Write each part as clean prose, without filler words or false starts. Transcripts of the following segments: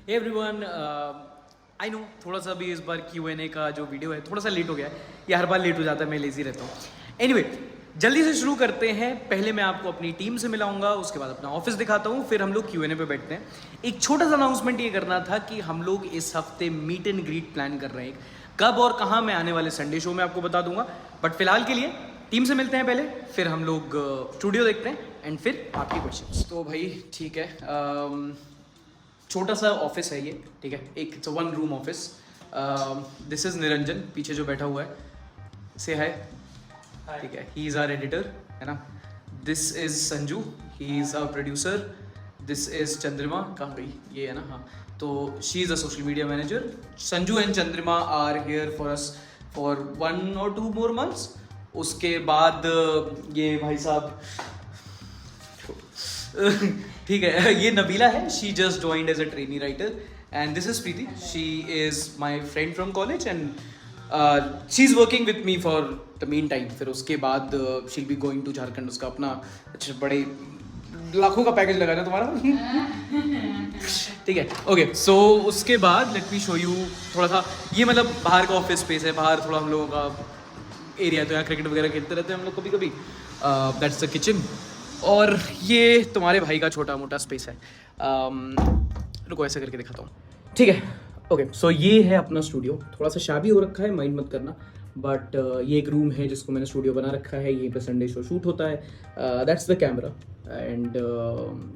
Hey everyone, I know थोड़ा सा भी इस बार Q&A का जो वीडियो है थोड़ा सा लेट हो गया है। ये हर बार लेट हो जाता है, मैं लेजी रहता हूँ। एनीवे, जल्दी से शुरू करते हैं। पहले मैं आपको अपनी टीम से मिलाऊंगा, उसके बाद अपना ऑफिस दिखाता हूँ, फिर हम लोग Q&A पे बैठते हैं। एक छोटा सा अनाउंसमेंट ये करना था कि हम लोग इस हफ्ते मीट एंड ग्रीट प्लान कर रहे हैं। कब और कहाँ मैं आने वाले संडे शो में आपको बता दूंगा, बट फिलहाल के लिए टीम से मिलते हैं पहले, फिर हम लोग स्टूडियो देखते हैं एंड फिर आपकी क्वेश्चंस। तो भाई ठीक है, छोटा सा ऑफिस है ये, ठीक है, एक it's one room office. This is Niranjan, पीछे जो बैठा हुआ है, से है, ठीक है, ही इज़ आवर एडिटर, है ना। This is Sanju, he is our producer. This is Chandrima, कहाँ गई, ये है ना, हाँ। तो she is a social media manager. Sanju and Chandrima are here for us for 1 or 2 more months। उसके बाद ये भाई साहब ठीक है, ये नबीला है, she just joined as a trainee writer. And this is Preeti, she is my friend from college and she is working with me for the mean time. फिर उसके बाद she be going to Jharkhand, उसका अपना अच्छा बड़े लाखों का पैकेज लगाना तुम्हारा ठीक है, ओके। सो उसके बाद लेट मी शो यू थोड़ा सा, ये मतलब बाहर का ऑफिस स्पेस है, बाहर थोड़ा हम लोगों का एरिया, तो यहाँ क्रिकेट वगैरह खेलते रहते हैं हम लोग कभी कभी। That's the kitchen. और ये तुम्हारे भाई का छोटा मोटा स्पेस है। रुको ऐसे करके दिखाता हूँ, ठीक है, ओके। सो ये है अपना स्टूडियो, थोड़ा सा शाबी हो रखा है, माइंड मत करना, बट ये एक रूम है जिसको मैंने स्टूडियो बना रखा है, यहीं पे संडे शो शूट होता है। दैट्स द कैमरा एंड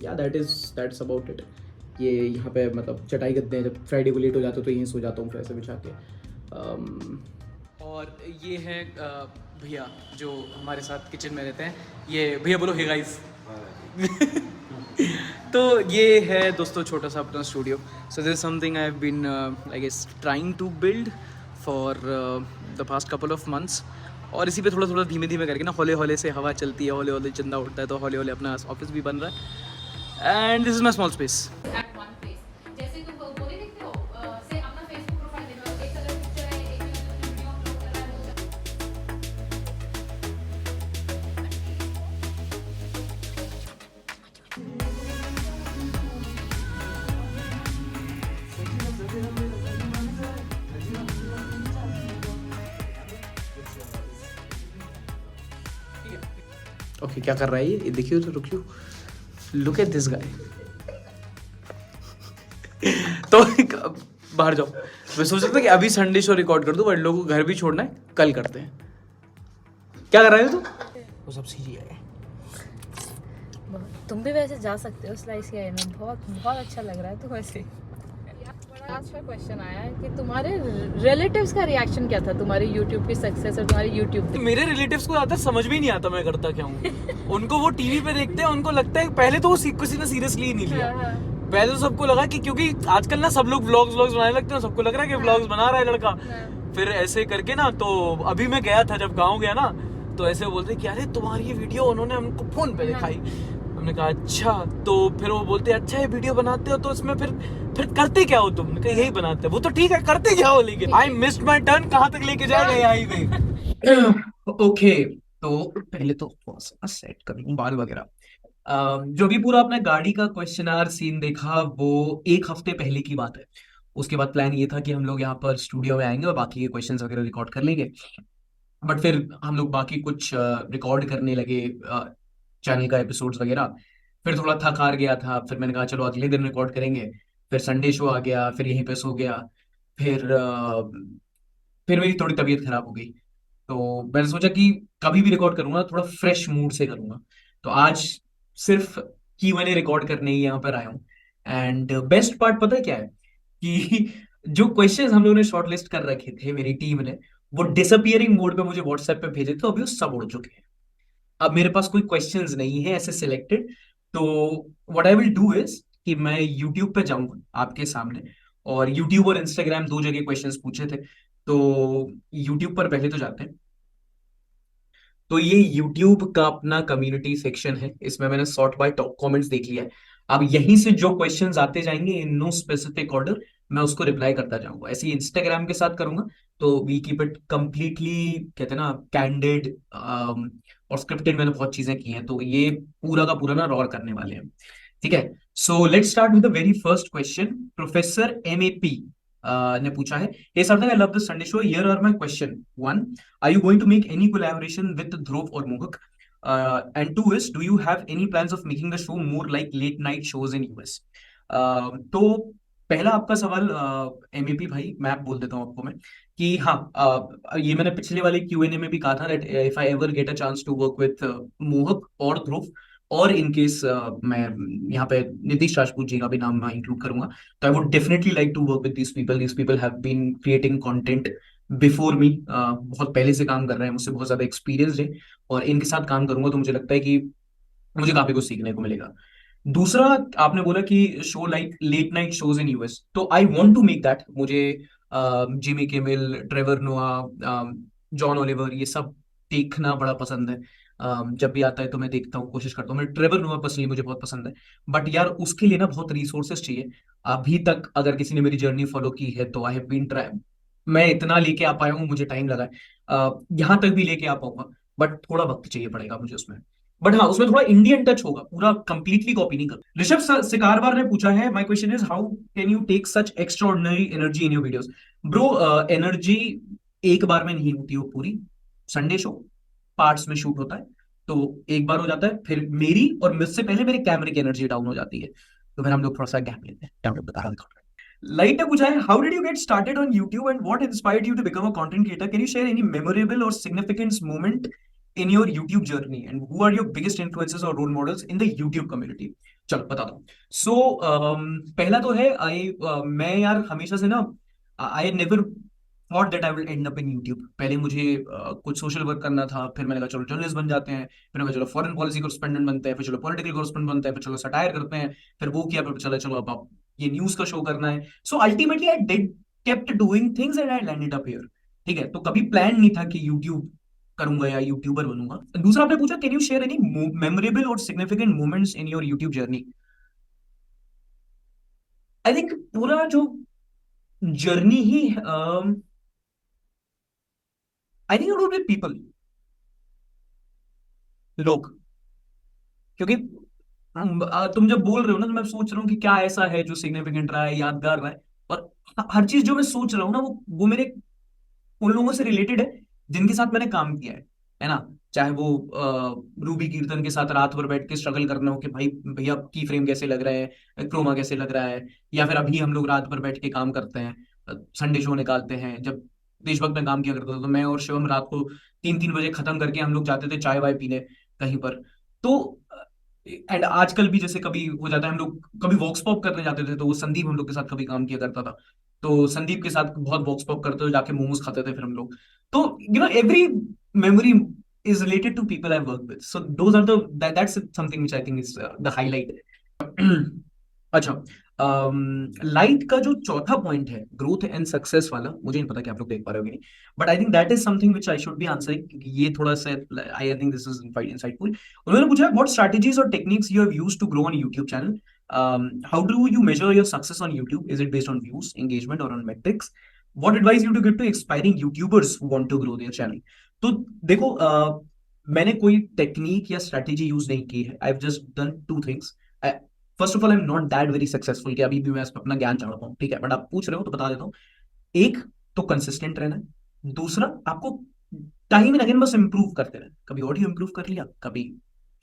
या दैट्स अबाउट इट। ये यहाँ पे मतलब चटाई गद्दे हैं, जब फ्राइडे को लेट हो जाता हूँ तो यहीं सो जाता हूँ फिर ऐसे बिछा के। और ये है भैया जो हमारे साथ किचन में रहते हैं, ये भैया बोलो हे गाइस तो ये है दोस्तों छोटा सा अपना studio. So this is something I have been I guess trying to build for the past couple of months. और इसी पे थोड़ा थोड़ा धीमे धीमे करके ना, हौले हौले से हवा चलती है, हौले हौले चंदा उठता है, तो हौले हौले अपना ऑफिस भी बन रहा है। And this is my small space. at one place. जैसे तुम बोले देखते हो से अपना फेसबुक प्रोफाइल देखो, एक अलग पिक्चर है, एक वीडियो अपलोड कर रहा है। ओके क्या कर रहा है ये देखियो तो, रुकियो, लुक एट दिस गाय तो बाहर जाओ। मैं सोच रहा था कि अभी संडे शो रिकॉर्ड कर दूं, बट लोगों को घर भी छोड़ना है, कल करते हैं। क्या कर रहे हो तुम? वो सब सीधी है। तुम भी वैसे जा सकते हो स्लाइस के में, बहुत बहुत अच्छा लग रहा है। तो वैसे बड़ा अच्छा क्वेश्चन आया है कि तुम्हारे रिलेटिव्स का रिएक्शन क्या था तुम्हारी यूट्यूब की सक्सेस और तुम्हारी यूट्यूब मेरे रिलेटिव्स को ज्यादा समझ भी नहीं आता मैं करता क्या हूँ। उनको वो टीवी पे देखते हैं, उनको लगता है पहले तो वो किसी ने सीरियसली ही नहीं लिया। पहले तो सबको लगा कि क्योंकि आजकल ना सब लोग व्लॉग्स बनाने लगते हैं, सबको लग रहा है कि व्लॉग्स बना रहा है लड़का। फिर ऐसे करके ना, तो अभी मैं गया था, जब गाँव गया ना, तो ऐसे बोलते कि अरे तुम्हारी ये वीडियो उन्होंने हमको फोन पे दिखाई। हमने कहा अच्छा, तो फिर वो बोलते अच्छा ये वीडियो बनाते हो तो इसमें फिर करते क्या हो तुम? कहा यही बनाते हैं। वो तो ठीक है, करते क्या हो, लेकिन आई मिस्ड माय टर्न, कहाँ तक लेके जाएगा ये हाईवे ओके। तो पहले तो सेट कर लूं बाल वगैरह। जो भी पूरा अपना गाड़ी का क्वेश्चनर सीन देखा, वो एक हफ्ते पहले की बात है। उसके बाद प्लान ये था कि हम लोग यहाँ पर स्टूडियो में आएंगे और बाकी के क्वेश्चंस वगैरह रिकॉर्ड कर लेंगे। बट फिर हम लोग बाकी कुछ रिकॉर्ड करने लगे, चैनल का एपिसोड्स वगैरह। फिर थोड़ा थक हार गया था, फिर मैंने कहा चलो अगले दिन रिकॉर्ड करेंगे। फिर संडे शो आ गया, फिर यहीं पे सो गया। फिर फिर मेरी थोड़ी तबीयत खराब हो गई, तो मैंने सोचा कि कभी भी रिकॉर्ड करूंगा थोड़ा फ्रेश मूड से करूंगा। तो आज सिर्फ Q&A रिकॉर्ड करने ही यहाँ पर आया हूँ। एंड बेस्ट पार्ट पता है क्या है कि जो क्वेश्चंस हम लोगों ने शॉर्ट लिस्ट कर रखे थे मेरी टीम ने, वो डिसअपियरिंग मोड पे मुझे व्हाट्सएप पे भेजे थे, अभी वो सब उड़ चुके हैं। अब मेरे पास कोई क्वेश्चंस नहीं है ऐसे सिलेक्टेड। तो what I will do is कि मैं यूट्यूब पे जाऊंगा आपके सामने, और यूट्यूब और इंस्टाग्राम दो जगह क्वेश्चंस पूछे थे, तो यूट्यूब पर पहले तो जाते हैं। तो ये यूट्यूब का अपना कम्युनिटी सेक्शन है, इसमें मैंने सॉर्ट बाय टॉप कमेंट्स देख लिया है। अब यहीं से जो क्वेश्चंस आते जाएंगे इन नो स्पेसिफिक ऑर्डर, मैं उसको रिप्लाई करता जाऊंगा। ऐसे ही इंस्टाग्राम के साथ करूंगा, तो वी कीप इट कंप्लीटली, कहते हैं ना, कैंडिड और स्क्रिप्टेड। मैंने बहुत चीजें की हैं, तो ये पूरा का पूरा ना रॉ करने वाले हैं। ठीक है, so let's start with the very first question. Professor MAP ने पूछा है, hey something I love the Sunday show, here are my question. One, are you going to make any collaboration with Dhruv और Mohak? And two is, do you have any plans of making the show more like late night shows in US? तो पहला आपका सवाल MAP भाई, मैं आप बोल देता हूँ आपको मैं कि हाँ, ये मैंने पिछले वाले Q&A में भी कहा था that if I ever get a chance to work with Mohak और ध्रुव, और इन केस मैं यहाँ पे नीतीश राजपूत जी का भी नाम इंक्लूड करूंगा, तो I would definitely like to work with these people have been creating content before me, बहुत पहले से काम कर रहे हैं, मुझसे बहुत ज्यादा एक्सपीरियंस है, और इनके साथ काम करूंगा तो मुझे लगता है कि मुझे काफी कुछ सीखने को मिलेगा। दूसरा, आपने बोला कि show like late night shows in US, तो I want to make that. मुझे Jimmy Kimmel, Trevor Noah, John Oliver, ये सब देखना बड़ा पसंद है। जब भी आता है तो मैं देखता हूँ, कोशिश करता हूँ। मैं ट्रेवर नोआ पर्सनली मुझे बहुत पसंद है, बट यार उसके लिए ना बहुत रिसोर्सेस चाहिए। अभी तक अगर किसी ने मेरी जर्नी फॉलो की है तो आई हैव बीन ट्राई, मैं इतना लेके आ पाया हूँ, मुझे टाइम लगा है यहाँ तक भी लेके आ पाऊंगा, बट थोड़ा वक्त चाहिए पड़ेगा मुझे उसमें। बट हाँ, उसमें थोड़ा इंडियन टच होगा, पूरा कंप्लीटली कॉपी नहीं कर। ऋषभ सिकारवार ने पूछा है, my question is, how can you take such extraordinary energy in your videos? Bro, energy एक बार में नहीं होती, वो पूरी संडे शो पार्ट्स में शूट होता है, तो एक बार हो जाता है, फिर मेरी और मुझसे पहले मेरे कैमरे की एनर्जी डाउन हो जाती है, तो फिर हम लोग थोड़ा सा गैप लेते हैं। बता रहा हूँ। लाइट ने पूछा है, how did you get started on YouTube and what inspired you to become a content creator? Can you share any memorable और significant moment in your YouTube journey and who are your biggest influences or role models in the YouTube community? चलो बता दो। सो पहला तो है, मैं यार हमेशा से ना, I never thought that I will and up in YouTube. पहले मुझे कुछ सोशल वर्क करना था, फिर मैंने कहा चलो जर्नलिस्ट बन जाते हैं, फिर मैंने कहा चलो फॉरेन पॉलिसी कॉरेस्पोंडेंट बनते हैं, फिर चलो पॉलिटिकल कॉरेस्पोंडेंट बनते हैं, फिर चलो सटायर करते हैं, फिर वो किया, फिर चलो चलो अब आप ये न्यूज का शो करना है। So ultimately I did kept doing things and I landed up here. ठीक है, तो कभी प्लान नहीं था कि यूट्यूब करूंगा या यूट्यूबर बनूंगा। दूसरा, आपने पूछा, can you share any memorable और significant moments in your YouTube journey? I think पूरा जो जर्नी ही, I think it would be people, लोग, क्योंकि तुम जब बोल रहे हो ना, तो मैं सोच रहा हूँ कि क्या ऐसा है जो सिग्निफिकेंट रहा है, यादगार रहा है, और हर चीज जो मैं सोच रहा हूँ ना, वो मेरे उन लोगों से रिलेटेड है जिनके साथ मैंने काम किया है ना। चाहे वो रूबी कीर्तन के साथ रात भर बैठ के स्ट्रगल करना हो कि भाई भैया की फ्रेम कैसे लग रहा है, क्रोमा कैसे लग रहा है, या फिर अभी हम लोग रात भर बैठ के काम करते हैं, संडे शो निकालते हैं। जब देशभक्त में काम किया करता था तो मैं और शिवम रात को 3-3 बजे खत्म करके हम लोग जाते थे चाय वाय पीने कहीं पर। तो एंड आजकल भी जैसे कभी हो जाता है, हम लोग कभी वॉक्स पॉप करने जाते थे, तो वो संदीप हम लोग के साथ कभी काम किया करता था, तो संदीप के साथ बहुत वॉक्स पॉप करते हुए जाके मोमोज खाते थे फिर हम लोग। तो every memory is related to people I work with. So those are that's something which I think is the highlight. अच्छा, लाइट का जो चौथा पॉइंट है, ग्रोथ एंड सक्सेस वाला, मुझे नहीं पता कि आप लोग देख पा रहे हो कि नहीं, but I think that is something which I should be answering, क्योंकि ये थोड़ा सा I think this is insightful. उन्होंने पूछा, व्हाट स्ट्रेटजीज और techniques you have used to grow on YouTube channel? How do you measure your success on YouTube? Is it based on views, engagement और on metrics? What advice you to give to expiring YouTubers who want to grow their channel? तो देखो, मैंने कोई technique या strategy use नहीं की है, I have just done two things. First of all, I am not that very successful कि अभी भी मैं इस पर अपना ज्ञान चढ़ा पाऊँ, ठीक है, बट आप पूछ रहे हो तो बता देता हूँ। एक तो कंसिस्टेंट रहना है, दूसरा आपको टाइम एंड अगेन बस इंप्रूव करते रहना। कभी ऑडियो इंप्रूव कर लिया, कभी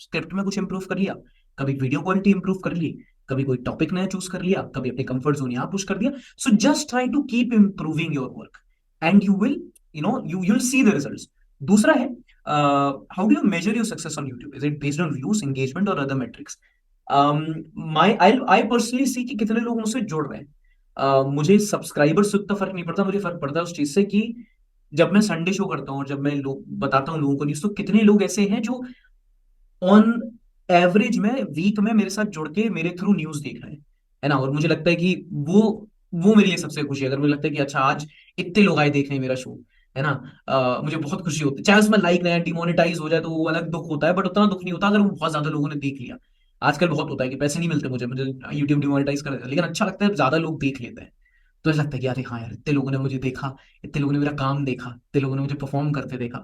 स्क्रिप्ट में कुछ इंप्रूव कर लिया, कभी वीडियो क्वालिटी इंप्रूव कर ली, कभी कोई टॉपिक नया चूज कर लिया, कभी अपने कंफर्ट जोन यहाँ पुश कर दिया। So just try to keep improving your work and you will you will see the results. दूसरा है, how do you measure your success on YouTube? Is it based on views, engagement और other metrics? I personally see कि कितने लोग मुझसे जुड़ रहे हैं। मुझे सब्सक्राइबर से उतना फर्क नहीं पड़ता, मुझे फर्क पड़ता है उस चीज से कि जब मैं संडे शो करता हूँ और जब मैं लोग बताता हूँ लोगों को न्यूज, तो कितने लोग ऐसे हैं जो ऑन एवरेज में वीक में मेरे साथ जुड़ के मेरे थ्रू न्यूज देख रहे हैं, है ना। और मुझे लगता है कि वो मेरे लिए सबसे खुशी है। अगर मुझे लगता है कि अच्छा आज इतने लोग आए देखने मेरा शो, है ना, मुझे बहुत खुशी होती है। चाहे उसमें लाइक नया डिमोनेटाइज हो जाए तो वो अलग दुख होता है, बट उतना दुख नहीं होता अगर वो बहुत ज्यादा लोगों ने देख लिया। आजकल बहुत होता है कि पैसे नहीं मिलते मुझे मुझे यूट्यूब डिमोनेटाइज कर देता है, लेकिन अच्छा लगता है ज्यादा लोग देख लेते हैं, तो ऐसा लगता है कि अरे हाँ यार, इतने लोगों ने मुझे देखा, इतने लोगों ने मेरा काम देखा, इतने लोगों ने मुझे परफॉर्म करते देखा,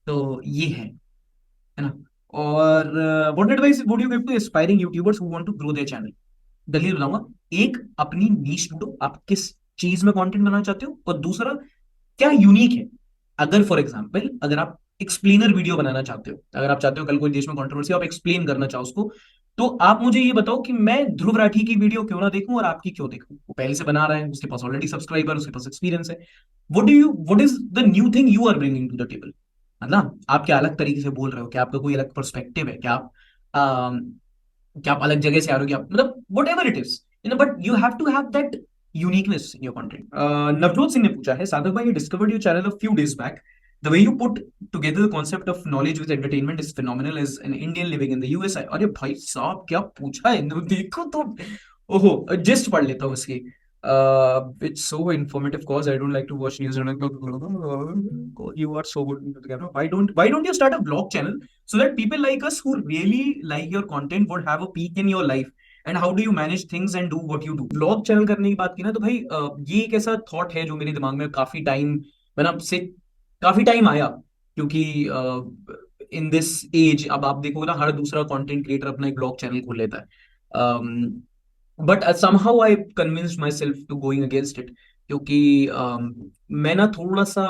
तो ये है ना। और what advice would you give to aspiring youtubers who want to grow their channel? दलील बताऊंगा। एक, अपनी नीश ढूंढो, आप किस चीज में कंटेंट बनाना चाहते हो, और दूसरा, क्या यूनिक है। अगर फॉर एग्जाम्पल, अगर आप एक्सप्लेनर वीडियो बनाना चाहते हो, अगर आप चाहते हो कल कोई देश में कंट्रोवर्सी आप एक्सप्लेन करना चाहो उसको, तो आप मुझे ये बताओ कि मैं ध्रुव राठी की वीडियो क्यों ना देखूं और आपकी क्यों देखूं। वो पहले से बना रहा है, उसके पास ऑलरेडी सब्सक्राइबर, उसके पास एक्सपीरियंस है। What is the new thing you are bringing to the table? है ना? आप क्या अलग तरीके से बोल रहे हो, क्या आपका कोई अलग पर्सपेक्टिव है, क्या आप अलग जगह से आ रहे हो, क्या मतलब whatever it is, but you have to have that uniqueness in your content. Navjot Singh ने पूछा है, साधक भाई, discovered your channel a few days back, the way you put together the concept of knowledge with entertainment is phenomenal as an Indian living in the USA. अरे भाई साहब, क्या पूछा है, देखो तो। ओहो, जस्ट पढ़ लेता हूँ इसकी। It's so informative cause I don't like to watch news. You are so good into the camera. Why don't you start a vlog channel so that people like us who really like your content would have a peek in your life? And how do you manage things and do what you do? Vlog channel करने की बात की ना, तो भाई ये एक ऐसा थॉट है जो मेरे दिमाग में काफी टाइम, मतलब से काफी टाइम आया, क्योंकि इन दिस एज अब आप देखो ना, हर दूसरा कंटेंट क्रिएटर अपना एक ब्लॉग चैनल खोल लेता है। But somehow I convinced myself to going against it, क्योंकि मैं ना थोड़ा सा,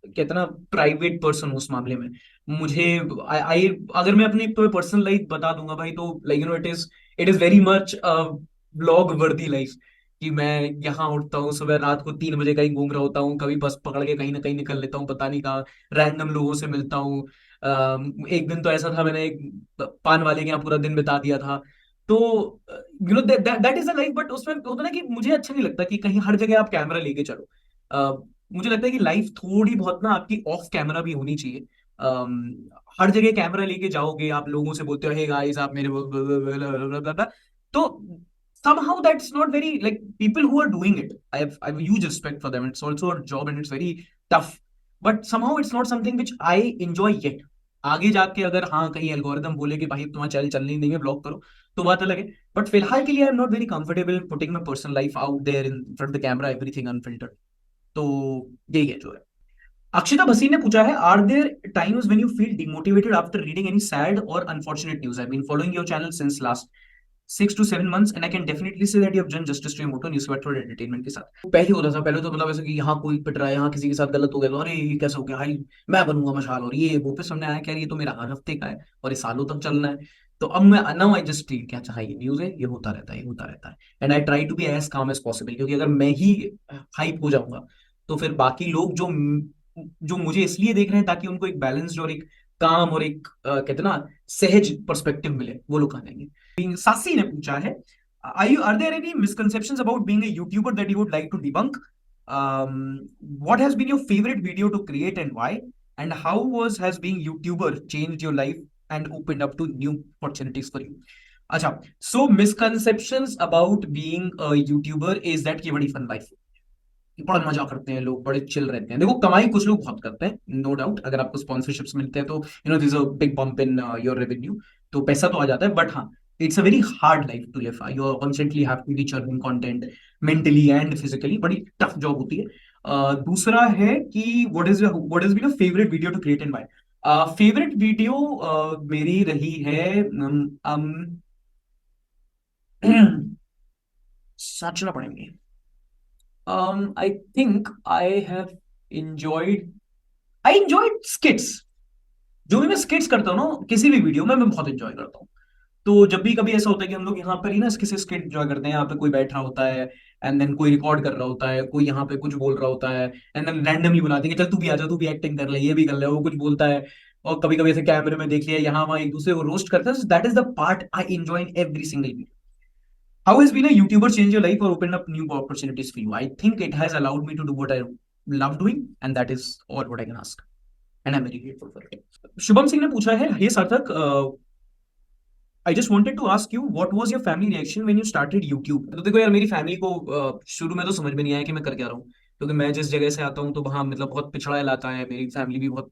कहते ना, प्राइवेट पर्सन हूँ उस मामले में। मुझे आई अगर मैं अपनी पर्सनल लाइफ बता दूंगा भाई, तो like it is very much blog वर्दी लाइफ, कि मैं यहाँ उठता हूँ सुबह, रात को 3 बजे कहीं घूम रहा होता हूँ, कभी बस पकड़ के कहीं ना कहीं निकल लेता हूँ, पता नहीं कहाँ रैंडम लोगों से मिलता हूँ। एक दिन तो ऐसा था, मैंने एक पान वाले के यहाँ पूरा दिन बिता दिया था। तो that is a life, but उसमें होता ना कि मुझे अच्छा नहीं लगता कि कहीं हर जगह आप कैमरा लेके चलो। मुझे लगता है कि लाइफ थोड़ी बहुत ना आपकी ऑफ कैमरा भी होनी चाहिए। हर जगह कैमरा लेके जाओगे, आप लोगों से बोलते हो हे गाइस आप मेरे तो somehow that's not very, like, people who are doing it, I have huge respect for them. It's also a job and it's very tough, but somehow it's not something which I enjoy yet. आगे जाके अगर हाँ कहीं algorithm बोले कि भाई तुम्हारा channel चलने नहीं देंगे, ब्लॉक करो, तो बात अलग है। बट फिलहाल के लिए I am not very comfortable putting my personal life out there in front the camera, everything unfiltered. तो यही है जो है। अक्षिता भसीन ने पूछा है, are there times when you feel demotivated after reading any sad और unfortunate news? I been following your channel since last 6 to 7 months and I can definitely say that you have done justice to your motto newspaper for entertainment के साथ। पहले होता था, पहले तो मतलब ऐसा कि यहाँ कोई पिट रहा है, यहाँ किसी के साथ गलत हो गया तो अरे ये कैसे हो गया भाई, मैं बनूंगा मशाल, और ये वो, पे सामने आया क्या, ये तो मेरा हर हफ्ते का है और ये सालों तक चलना है। तो अब मैं नाउ आई जस्ट रीड, क्या चाहे ये न्यूज है, ये होता रहता है, ये होता रहता है, and I try to be as calm as possible, क्योंकि अगर मैं ही हाइप हो जाऊंगा तो फिर बाकी लोग जो जो मुझे इसलिए देख रहे हैं ताकि उनको एक बैलेंस्ड और एक काम और एक कहते हैं ना सहज पर्सपेक्टिव मिले, वो लोग कहाँ जाएंगे। सासी ने पूछा है, are there any misconceptions about being a YouTuber that you would like to debunk? What has been your favorite video to create and why? And how has being YouTuber changed your life and opened up to new opportunities for you? अच्छा, so misconceptions about being a YouTuber is that की बड़ी fun life, बड़ा मजा करते हैं लोग, बड़े chill रहते हैं। देखो, कमाई कुछ लोग बहुत करते हैं, नो डाउट, अगर आपको स्पॉन्सरशिप्स मिलते हैं तो this is a big bump in your revenue, तो पैसा तो आ जाता है, बट हाँ, it's a very hard life to live. You constantly have to be churning content mentally and physically, बड़ी टफ जॉब होती है। दूसरा है कि what is been a favourite video to create and why? Favourite video मेरी रही है सोचना पड़ेंगे। I think I enjoyed skits। जो भी मैं skits करता हूँ ना किसी भी वीडियो में, मैं बहुत enjoy करता हूँ। तो जब भी कभी ऐसा होता है कि हम लोग यहाँ पर ही ना किसी skit enjoy करते हैं, यहाँ पे कोई बैठा होता है एंड देन कोई रिकॉर्ड कर रहा होता है, कोई यहाँ पे कुछ बोल रहा होता है एंड देन रैंडमली बुलाते हैं कि चल तू भी आ जा, तू भी एक्टिंग कर ले, ये भी कर ले, वो कुछ बोलता है, और कभी कभी ऐसे कैमरे में देख लिया यहाँ वहाँ एक दूसरे को रोस्ट करता है। That is the part I enjoy in every single video. How has being a YouTuber changed your life or opened up new opportunities for you? I think it has allowed me to do what I love doing, and that is all what I can ask. And I'm very grateful for it. Shubham Singh ने पूछा है, हे सार्थक, I just wanted to ask you, what was your family reaction when you started YouTube? तो देखो यार, मेरी family को शुरू में तो समझ में नहीं आया कि मैं कर क्या रहा हूँ, क्योंकि मैं जिस जगह से आता हूँ तो वहाँ मतलब बहुत पिछड़ा इलाका है, मेरी फैमिली भी बहुत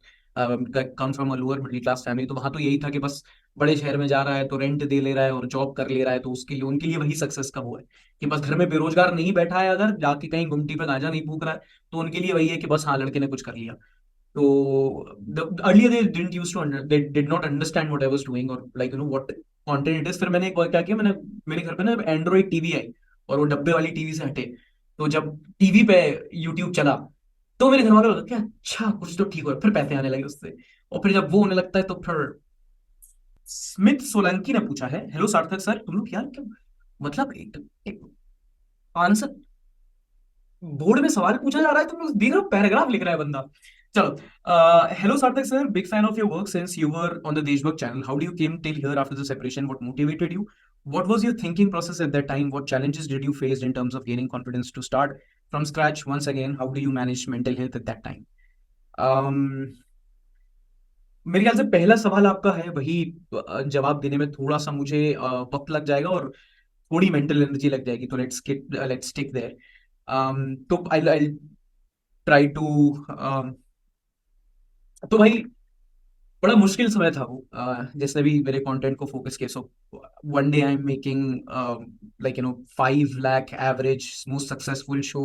come from a lower middle class family, तो वहाँ तो यही था कि बस बड़े शहर में जा रहा है तो रेंट दे ले रहा है और जॉब कर ले रहा है, तो उसके लिए उनके लिए वही सक्सेस का वो है कि बस घर में बेरोजगार नहीं बैठा है, अगर जाके कहीं गुमटी पे गांजा नहीं फूक रहा है, तो उनके लिए वही है कि बस हाँ लड़के ने कुछ कर लिया। तो earlier they didn't used to they did not understand what I was doing or like what content it is. फिर मैंने एक बार क्या किया, मैंने मेरे घर पे ना एंड्रॉइड टीवी आई और वो डब्बे वाली टीवी से हटे, तो जब टीवी पे यूट्यूब चला तो मेरे घर वाले लगा कि अच्छा कुछ तो ठीक हो रहा है, फिर पैसे आने लगे उससे। और फिर जब वो होने लगता है तो फिर स्मिथ सोलंकी ने पूछा है, हेलो सार्थक सर, तुम लोग यार क्यों मतलब एक आंसर बोर्ड में सवाल पूछा जा रहा है, तुम लोग देख रहे हो पैराग्राफ लिख रहा है बंदा। चलो, hello Sarthak sir, big fan of your work since you were on the Deshbhakt channel. How do you came till here after the separation? What motivated you? What was your thinking process at that time? What challenges did you face in terms of gaining confidence to start from scratch once again? How do you manage mental health at that time? um, मेरे ख्याल से पहला सवाल आपका है वही, जवाब देने में थोड़ा सा मुझे वक्त लग जाएगा और थोड़ी मेंटल एनर्जी लग जाएगी, तो लेट्स स्टिक देयर। तो आई ट्राई टू, तो भाई बड़ा मुश्किल समय था वो, जिसने भी मेरे कंटेंट को फोकस किया। So one day I am making like 5 lakh average most successful show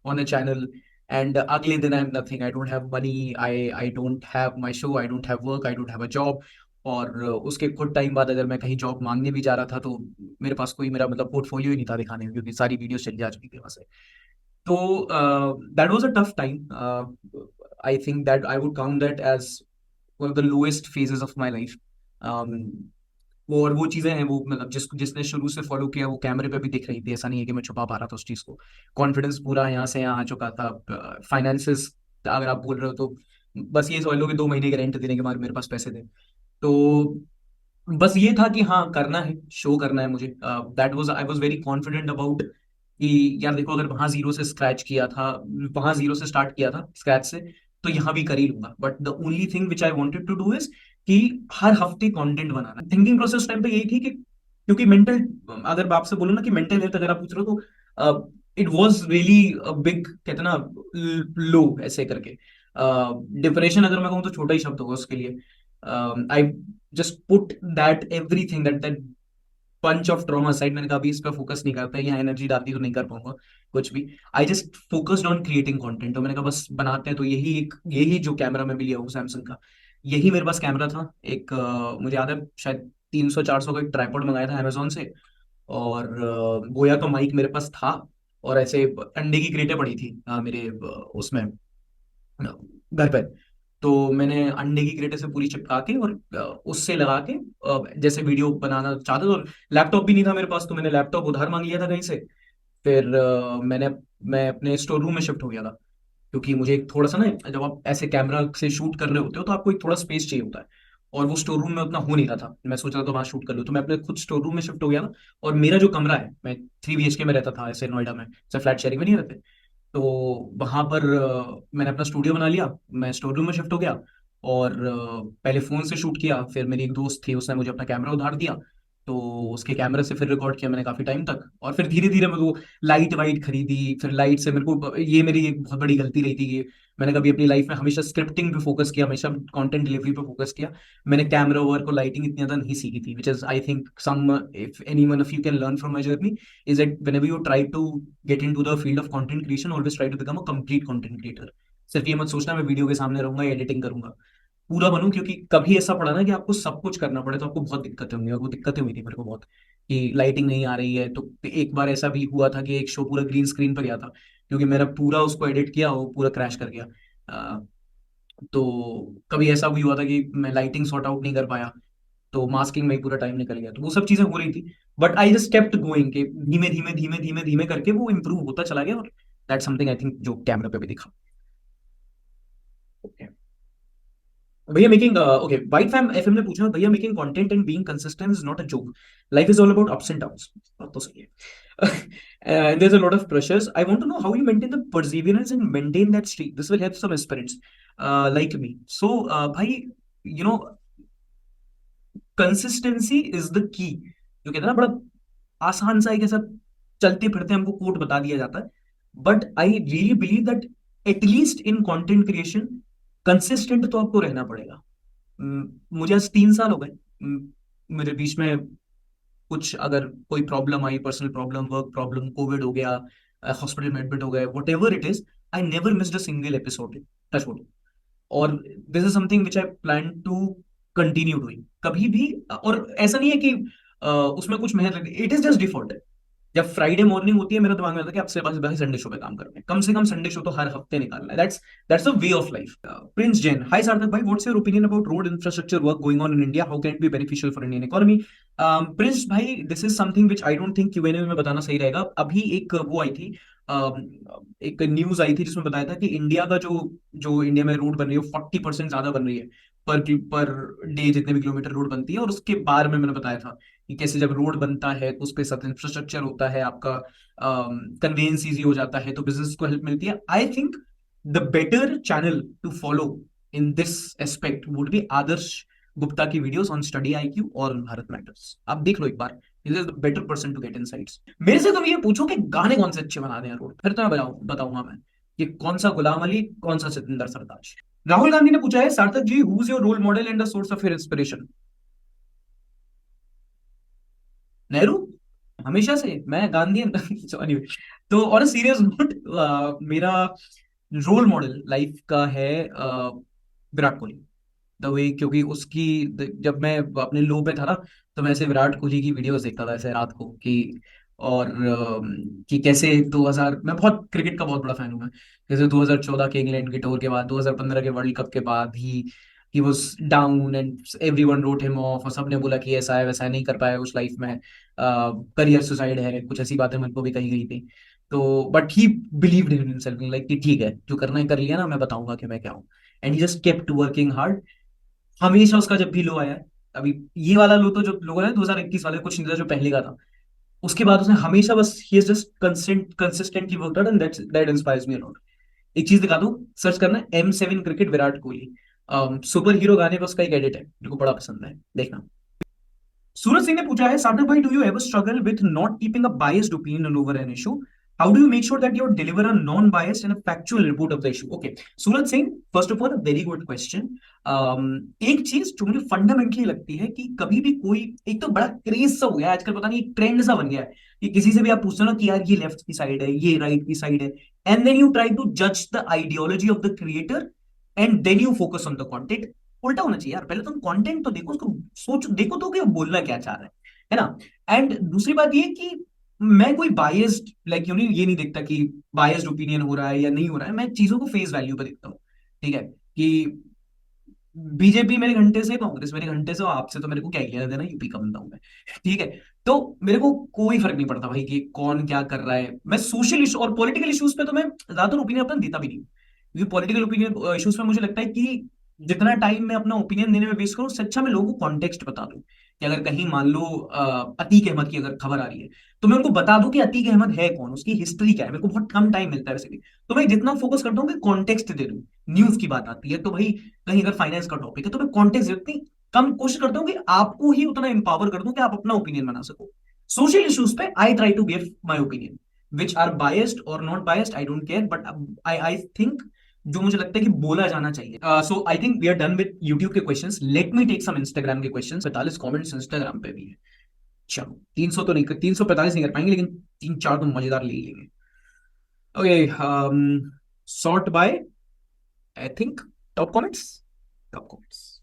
on a channel, and अगले दिन I'm nothing, I don't have money, I don't have my show, I don't have work, I don't have a job। और उसके कुछ time बाद अगर मैं कहीं job मांगने भी जा रहा था तो मेरे पास कोई मेरा मतलब पोर्टफोलियो ही नहीं था दिखाने में, क्योंकि सारी वीडियोस चली जा चुकी थी वहां से। तो that was a tough time. I think that I would count that as one of the lowest phases of my life. वो और वो चीजें हैं, वो मतलब जिसने शुरू से फॉलो किया वो कैमरे पे भी दिख रही थी, ऐसा नहीं है कि मैं छुपा पा रहा था उस चीज को। कॉन्फिडेंस पूरा यहाँ से यहाँ आ चुका था। फाइनेंसेस अगर आप बोल रहे हो तो बस ये समझ लो कि 2 महीने के रेंट देने के बाद मेरे पास पैसे थे। तो बस ये था कि हाँ करना है, शो करना है मुझे। That was I was very confident about कि यार देखो, अगर वहां जीरो से स्क्रैच किया था, वहां जीरो से स्टार्ट किया था स्क्रैच से, तो यहाँ भी कर ही लूंगा। But the only thing which I wanted to do is कि हर हफ्ते कंटेंट बनाना। थिंकिंग प्रोसेस टाइम पे यही थी कि क्योंकि मेंटल, अगर आपसे बोलो ना कि मेंटल हेल्थ अगर आप पूछ रहे हो तो इट वाज रियली बिग, कहते ना लो ऐसे करके। डिप्रेशन अगर मैं कहूँ तो छोटा ही शब्द होगा उसके लिए। I just put that everything that punch of trauma side, मैंने कहा अभी इस पर फोकस नहीं करता, यहाँ एनर्जी डालती तो नहीं कर पाऊंगा कुछ भी। I just focused on creating content, तो मैंने कहा बस बनाते हैं। तो यही जो कैमरा मैं भी लिया हूँ सैमसंग का, यही मेरे पास कैमरा था एक। मुझे याद है शायद 300-400 का एक ट्राइपॉड मंगाया था अमेजोन से, और बोया का माइक मेरे पास था, और ऐसे अंडे की क्रेटें पड़ी थी मेरे उसमें घर पे। तो मैंने अंडे की क्रेटे से पूरी चिपका के और उससे लगा के जैसे वीडियो बनाना चाहता था। और लैपटॉप भी नहीं था मेरे पास, तो मैंने लैपटॉप उधार मांग लिया था कहीं से। फिर मैं अपने स्टोर रूम में शिफ्ट हो गया था, क्योंकि मुझे एक थोड़ा सा ना, जब आप ऐसे कैमरा से शूट कर रहे होते हो तो आपको एक थोड़ा स्पेस चाहिए होता है, और वो स्टोर रूम में उतना हो नहीं रहा था। मैं सोच रहा था वहां शूट कर लूँ, तो मैं अपने खुद स्टोर रूम में शिफ्ट हो गया था। और मेरा जो कमरा है, मैं 3 BHK में रहता था ऐसे नोएडा में, जैसे फ्लैट शेयरिंग में नहीं रहते, तो वहां पर मैंने अपना स्टूडियो बना लिया। मैं स्टोर रूम में शिफ्ट हो गया, और पहले फोन से शूट किया। फिर मेरी एक दोस्त थी, उसने मुझे अपना कैमरा उधार दिया, तो उसके कैमरे से फिर रिकॉर्ड किया मैंने काफी टाइम तक। और फिर धीरे धीरे मैं वो लाइट वाइट खरीदी। फिर लाइट से मेरे को, ये मेरी एक बहुत बड़ी गलती रही थी कि मैंने कभी अपनी लाइफ में हमेशा स्क्रिप्टिंग पे फोकस किया, हमेशा कंटेंट डिलीवरी पे फोकस किया। मैंने कैमरा वर्क और लाइटिंग इतनी ज्यादा नहीं सीखी थी, which is I think some if anyone of you can learn from my journey, is that whenever you try to get into the field of content creation, always try to become a complete content creator। सिर्फ ये मत सोचना मैं video के सामने रहूंगा, editing करूंगा, पूरा बनूं। क्योंकि कभी ऐसा पड़ा ना कि आपको सब कुछ करना पड़े तो आपको बहुत दिक्कतें होंगी, और वो दिक्कतें हुई थी मेरे को बहुत, कि लाइटिंग नहीं आ रही है। तो एक बार ऐसा भी हुआ था कि एक शो पूरा ग्रीन स्क्रीन पर गया था, क्योंकि मेरा पूरा उसको एडिट किया वो पूरा क्रैश कर गया। तो कभी ऐसा भी हुआ था कि मैं लाइटिंग सॉर्ट आउट नहीं कर पाया, तो मास्किंग में ही पूरा टाइम निकल गया। तो वो सब चीजें हो रही थी, but I just kept going के धीमे धीमे धीमे धीमे धीमे करके वो इम्प्रूव होता चला गया। और दैट समथिंग आई थिंक जो कैमरा पे भी दिखा। Okay. भैया making okay, white fam FM ने पूछा, भैया making content and being consistent is not a joke, life is all about ups and downs. बात तो सही है। And there's a lot of pressures. I want to know how you maintain the perseverance and maintain that streak. This will help some aspirants like me. So भाई, you know, consistency is the key. जो कहते हैं ना, बड़ा आसान सा एक ऐसा चलते फिरते हमको कोट बता दिया जाता है, but I really believe that at least in content creation consistent तो आपको रहना पड़ेगा। मुझे आज 3 साल हो गए। मेरे बीच में कुछ अगर कोई प्रॉब्लम आई, personal problem, work problem, COVID हो गया, हॉस्पिटल में एडमिट हो गए, whatever it is, I never missed a single episode, touch wood. और this is something which I plan to continue doing कभी भी। और ऐसा नहीं है कि उसमें कुछ मेहनत लगती, इट इज जस्ट डिफॉल्ट। जब फ्राइडे मॉर्निंग होती है मेरे दिमाग में आता है कि अब से बस संडे शो पे काम करना है, कम से कम संडे शो तो हर हफ्ते निकालना है। That's a way of life. Prince Jain, hi Sarthak भाई, what's your opinion about road infrastructure work going on in India, how can it be beneficial for Indian economy? Prince भाई, this is something which I don't think QnA में बताना सही रहेगा। अभी एक वो आई थी, एक न्यूज आई थी जिसमें बताया था कि इंडिया का जो जो इंडिया में रोड बन रही है 40% ज्यादा बन रही है पर डे, जितने भी किलोमीटर रोड बनती है। और उसके बारे में मैंने बताया था कि कैसे जब रोड बनता है तो उस पे साथ इंफ्रास्ट्रक्चर होता है, आपका कन्वेंस इजी हो जाता है, तो बिजनेस को हेल्प मिलती है। I think the better channel to follow in this aspect would be Adarsh Gupta की वीडियोस ऑन स्टडी आईक्यू और ऑन भारत मैटर्स। आप देख लो एक बार, is the better person to get insights. मेरे से तुम ये पूछो कि गाने कौन से अच्छे बना रहे हैं रोड, फिर तो मैं बताऊंगा मैं कि कौन सा गुलाम अली, कौन सा सतिंदर सरताज। राहुल गांधी ने पूछा है, Sarthak ji, who is your role model and the source of your inspiration? Nehru, हमेशा से मैं गांधी सॉरी। तो ऑन अ सीरियस नोट, मेरा रोल मॉडल लाइफ का है विराट कोहली। द वे, क्योंकि उसकी जब मैं अपने लो पे था ना, तो मैं ऐसे विराट कोहली की वीडियोस देखता था ऐसे रात को कि, और कि कैसे 2000, मैं बहुत क्रिकेट का बहुत बड़ा फैन हूँ मैं, जैसे 2014 के इंग्लैंड के टूर के बाद, 2015 के वर्ल्ड कप के बाद ही was down and everyone wrote him off, और सबने बोला कि ऐसा है वैसा है, नहीं कर पाया उस लाइफ में, करियर सुसाइड है, कुछ ऐसी बातें मेरे को भी कही गई थी। तो but he believed in himself, like कि ठीक है जो करना है कर लिया ना, मैं बताऊंगा कि मैं क्या हूँ। And he just kept working hard. हमेशा उसका जब भी लो आया है, अभी ये वाला लो तो जो लोगों ने 2021 वाले कुछ नहीं था, जो पहले का था, उसके बाद उसने हमेशा बस he is just consistently worked out, and that inspires me a lot. एक चीज दिखा दूं, सर्च करना M7 cricket Virat Kohli, super hero गाने का उसका एक एडिट है, मेरे को बड़ा पसंद है, देखना। सूरज सिंह ने पूछा है, सार्थक भाई, do you ever struggle with not keeping a biased opinion over an issue? How do you make sure that you deliver a non biased and factual report of the issue? Okay Suraj Singh, first of all very good question. एक चीज जो मुझे fundamentally लगती है कि कभी भी कोई, एक तो बड़ा क्रेज सा हो गया है आजकल, पता नहीं एक ट्रेंड सा बन गया है कि किसी से भी आप पूछते हो ना कि यार ये लेफ्ट की साइड है, ये राइट की साइड है, and then you try to जज the ideology of the creator and then you focus on the content. उल्टा होना चाहिए यार, पहले तुम कंटेंट तो देखो, उसको सोचो, देखो तो कि वो बोलना क्या चाह रहा है ना। एंड दूसरी बात ये कि मैं कोई बायस्ड, लाइक यू नहीं, ये नहीं देखता कि बायस्ड ओपिनियन हो रहा है या नहीं हो रहा है, मैं चीजों को फेस वैल्यू पे देखता हूँ। ठीक है कि बीजेपी मेरे घंटे से, कांग्रेस मेरे घंटे से, और आपसे तो मेरे को क्या ही लेना देना, यूपी का बंदा हूं मैं। ठीक है, तो मेरे को कोई फर्क नहीं पड़ता भाई कि कौन क्या कर रहा है। मैं सोशल इशू और पॉलिटिकल इश्यूज पे तो मैं ज्यादातर ओपिनियन अपना देता भी नहीं, क्योंकि पॉलिटिकल ओपिनियन इश्यूज पे मुझे लगता है कि जितना टाइम मैं अपना ओपिनियन देने में वेस्ट करूं, उससे अच्छा मैं लोगों को कॉन्टेक्स्ट बता दूं। कि अगर कहीं मान लो अतीक अहमद की अगर खबर आ रही है, तो मैं उनको बता दूं कि अतीक अहमद है कौन, उसकी हिस्ट्री क्या है। मेरे को बहुत कम टाइम मिलता है वैसे भी, तो मैं जितना फोकस करता हूँ कि कॉन्टेक्स्ट दे दूं। न्यूज की बात आती है तो भाई, कहीं अगर फाइनेंस का टॉपिक है तो मैं कॉन्टेक्स्ट जितनी कम कोशिश करता हूँ कि आपको ही उतना एम्पावर कर दूं कि आप अपना ओपिनियन बना सको। सोशल इश्यूज पे I try to give my opinion, which are biased और not biased, I don't care, but I think जो मुझे लगता है कि बोला जाना चाहिए। So I think we are done with YouTube के questions, let me take some Instagram के क्वेश्चंस। 45 कमेंट्स इंस्टाग्राम पे भी है। चलो 300 तो नहीं, 345 नहीं कर पाएंगे, लेकिन 3-4 तो मजेदार ले ही लेंगे। Okay, sort by I think top comments, top comments.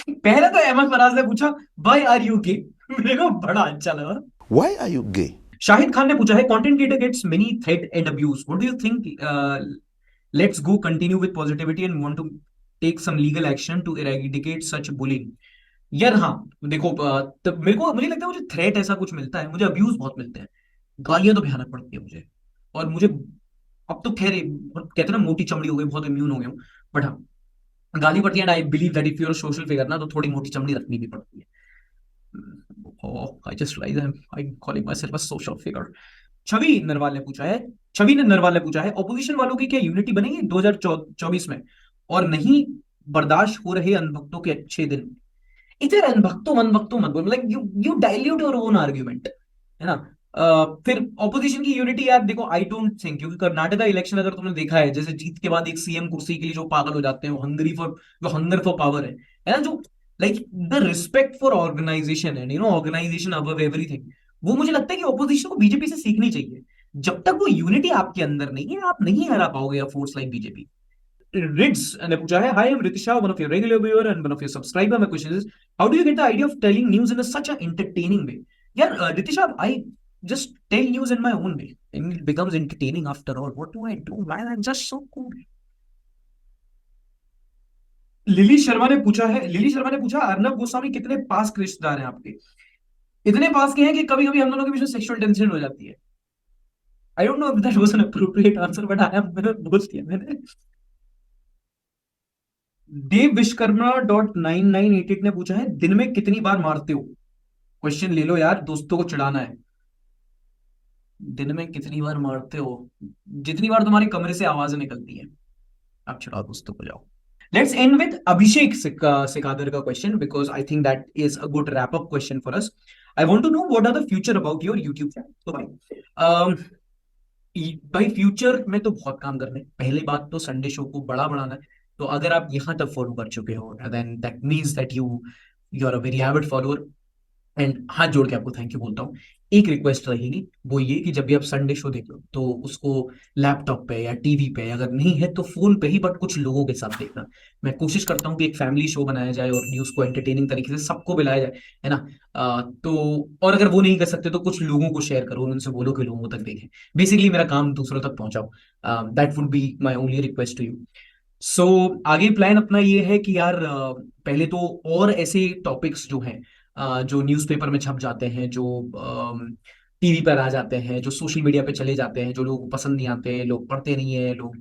पहले तो अहमद फराज ने पूछा व्हाई आर यू गे, मेरे को बड़ा अच्छा लगा। Why are you gay? Shahid Khan ने पूछा है, content creator gets many threat and abuse, what do you think? Let's go continue with positivity and want to take some legal action to eradicate such bullying. यार हाँ, देखो, तो मुझे लगता है मुझे थ्रेट ऐसा कुछ मिलता है, मुझे अब्यूज बहुत मिलते हैं, गालियां तो भयानक पड़ती है मुझे। और मुझे अब तो खैर कहते हैं ना, मोटी चमड़ी हो गई, बहुत इम्यून हो गया हूँ, बट हाँ गाली पड़ती है। I believe that if you are social figure ना, तो थोड़ी मोटी चमड़ी रखनी भी पड़ती है। I just realize I am calling myself a social figure. Chhavi Narwal ने पूछा है, छवि ने नरवाल ने पूछा है, ऑपोजिशन वालों की क्या यूनिटी बनेगी 2024 में, और नहीं बर्दाश्त हो रहे अनभक्तों के अच्छे दिन? इधर अनभक्तों मत बोलो, like you dilute your own argument, है ना। फिर ऑपोजिशन की यूनिटी, यार देखो, आई डोंट थिंक, क्योंकि कर्नाटका इलेक्शन अगर तुमने देखा है, जैसे जीत के बाद एक सीएम कुर्सी के लिए जो पागल हो जाते हैं, वो हंगर फॉर पावर है ना, जो like the respect for organisation and organisation above everything, वो मुझे लगता है कि ऑपोजिशन को बीजेपी से सीखनी चाहिए। जब तक वो यूनिटी आपके अंदर नहीं है, आप नहीं हरा पाओगे फोर्स लाइक बीजेपी। Rids ने पूछा है, Hi, I'm Ritisha, one of your regular viewer and one of your subscriber. My question is, how do you get the idea of telling news in such an entertaining way? Yeah, Ritisha, I just tell news in my own way, and it becomes entertaining after all. What do I do? Man, I'm just so cool. Lily Sharma ने पूछा, अर्नब गोस्वामी कितने पास के रिश्तेदार हैं आपके? इतने पास के हैं कि कभी कभी हम दोनों के बीच में सेक्सुअल टेंशन हो जाती है. I don't know if that was an appropriate answer, but I am, मैंने बोल दिया मैंने. देव विश्वकर्मा डॉट 9988 ने पूछा है, दिन में कितनी बार मारते हो? क्वेश्चन ले लो यार, दोस्तों को चिढ़ाना है. दिन में कितनी बार मारते हो? जितनी बार तुम्हारे कमरे से आवाजें निकलती है, आप चिढ़ाओ दोस्तों को, जाओ. Let's end with Abhishek Sikadar का question, because I think that is a good wrap up question for us. I want to know what are the future about your YouTube channel. तो भाई फ्यूचर में तो बहुत काम करना है. पहली बात तो संडे शो को बड़ा बढ़ाना है. तो अगर आप यहाँ तक फॉलो कर चुके हो, then that means that you are a very avid follower, and हाथ जोड़ के आपको थैंक यू बोलता हूँ. एक रिक्वेस्ट रहेगी, वो ये कि जब भी आप संडे शो देख लो तो उसको लैपटॉप पे या टीवी पे, अगर नहीं है तो फोन पे ही, बट कुछ लोगों के साथ देखना. मैं कोशिश करता हूँ कि एक फैमिली शो बनाया जाए और न्यूज को एंटरटेनिंग तरीके से सबको बुलाया जाए, है ना. तो और अगर वो नहीं कर सकते तो कुछ लोगों को शेयर करो, उनसे बोलो कि लोगों तक देखें. बेसिकली मेरा काम दूसरों तक पहुंचाओ. That would be my only request to you. So आगे प्लान अपना ये है कि यार पहले तो और ऐसे टॉपिक्स जो हैं, जो न्यूज़पेपर में छप जाते हैं, जो टीवी पर आ जाते हैं, जो सोशल मीडिया पे चले जाते हैं, जो लोगों को पसंद नहीं आते हैं, लोग पढ़ते नहीं है, लोग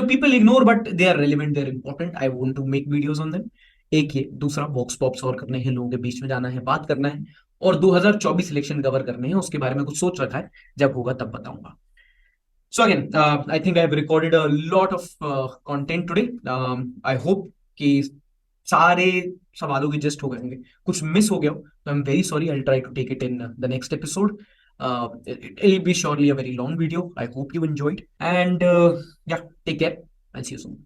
people ignore, but they are relevant, they are important. I want to make videos on them. एक ये, दूसरा बॉक्स पॉप्स और करने हैं, लोगों के बीच में जाना है, बात करना है, और 2024 इलेक्शन कवर करने हैं. उसके बारे में कुछ सोच रखा है, जब होगा तब बताऊंगा. So again, I think I have recorded a lot of content today. I hope कि सारे सवालों के जस्ट हो गए होंगे. कुछ मिस हो गया हो तो I am very sorry. I'll try to take it in the next episode. It'll be surely a very long video. I hope you enjoyed. And yeah, take care. I'll see you soon.